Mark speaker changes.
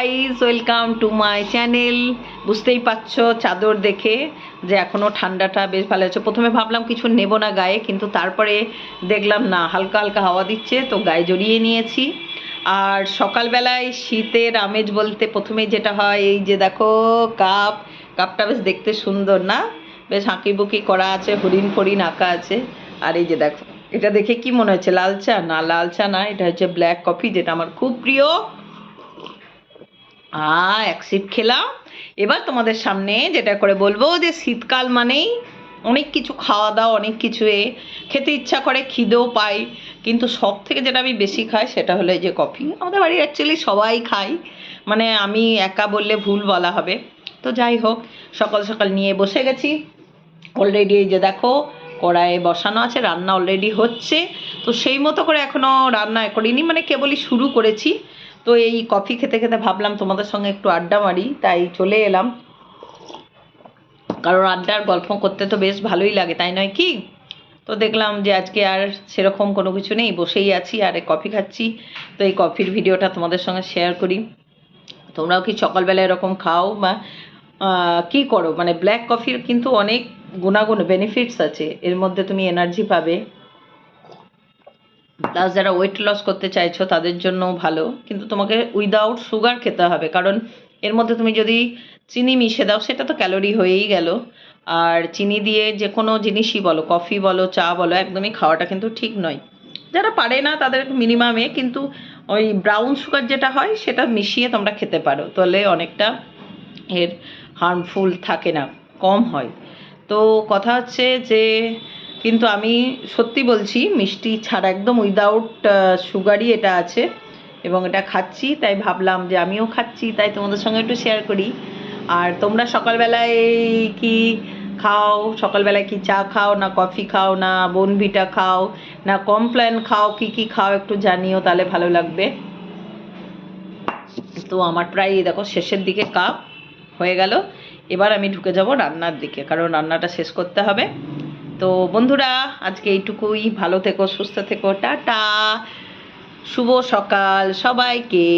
Speaker 1: Guys, welcome to my channel. বুঝতেই পারছো চাদর দেখে যে এখনও ঠান্ডাটা বেশ ভালো আছে। প্রথমে ভাবলাম কিছু নেব না গায়ে, কিন্তু তারপরে দেখলাম না, হালকা হালকা হাওয়া দিচ্ছে তো গায়ে জড়িয়ে নিয়েছি। আর সকালবেলায় শীতের আমেজ বলতে প্রথমেই যেটা হয়, এই যে দেখো কাপটা বেশ দেখতে সুন্দর না, বেশ হাঁকিবুকি করা আছে, হরিণ ফরিণ আঁকা আছে। আর এই যে দেখো, এটা দেখে কি মনে হচ্ছে লাল চা? না, লাল চা না, এটা হচ্ছে ব্ল্যাক কফি, যেটা আমার খুব প্রিয়। এক সিপ খেলাম। এবার তোমাদের সামনে যেটা করে বলবো যে শীতকাল মানেই অনেক কিছু খাওয়া দাওয়া, অনেক কিছু খেতে ইচ্ছা করে, খিদেও পাই, কিন্তু সব থেকে যেটা আমি বেশি খাই সেটা হলো এই যে কফি। আমাদের বাড়ির অ্যাকচুয়ালি সবাই খাই, মানে আমি একা বললে ভুল বলা হবে। তো যাই হোক, সকাল সকাল নিয়ে বসে গেছি। অলরেডি এই যে দেখো কড়াইয়ে বসানো আছে, রান্না অলরেডি হচ্ছে। তো সেই মতো করে এখনও রান্না করিনি, মানে কেবলই শুরু করেছি। তো এই কফি খেতে খেতে ভাবলাম তোমাদের সঙ্গে একটু আড্ডা মারি, তাই চলে এলাম। কারণ আড্ডার গল্প করতে তো বেশ ভালোই লাগে, তাই নয় কি? তো দেখলাম যে আজকে আর সেরকম কোনো কিছু নেই, বসেই আছি আর কফি খাচ্ছি। তো এই কফির ভিডিওটা তোমাদের সঙ্গে শেয়ার করি। তোমরাও কি সকালবেলা এরকম খাও বা কি করো? মানে ব্ল্যাক কফির কিন্তু অনেক গুণাগুণ, বেনিফিটস আছে এর মধ্যে, তুমি এনার্জি পাবে। প্লাস যারা ওয়েট লস করতে চাইছো তাদের জন্য ভালো, কিন্তু তোমাকে উইদাউট সুগার খেতে হবে, কারণ এর মধ্যে তুমি যদি চিনি মিশে দাও সেটা তো ক্যালোরি হয়েই গেল। আর চিনি দিয়ে যে কোনো জিনিসই বলো, কফি বলো, চা বলো, একদমই খাওয়াটা কিন্তু ঠিক নয়। যারা পারে না তাদের মিনিমামে, কিন্তু ওই ব্রাউন সুগার যেটা হয় সেটা মিশিয়ে তোমরা খেতে পারো, তাহলে অনেকটা এর হার্মফুল থাকে না, কম হয়। তো কথা হচ্ছে যে, কিন্তু আমি সত্যি বলছি, মিষ্টি ছাড়া একদম উইদাউট সুগারই এটা আছে, এবং এটা খাচ্ছি, তাই ভাবলাম যে আমিও খাচ্ছি, তাই তোমাদের সঙ্গে একটু শেয়ার করি। আর তোমরা সকালবেলায় কি খাও? সকালবেলায় কি চা খাও, না কফি খাও, না বোনভিটা খাও, না কমপ্ল্যান খাও? কি খাও একটু জানিও, তাহলে ভালো লাগবে। তো আমার প্রায় দেখো শেষের দিকে কাপ হয়ে গেল। এবার আমি ঢুকে যাব রান্নার দিকে, কারণ রান্নাটা শেষ করতে হবে। তো বন্ধুরা, আজকে এইটুকুই। ভালো থেকো, সুস্থ থেকো, টাটা, শুভ সকাল সবাইকে।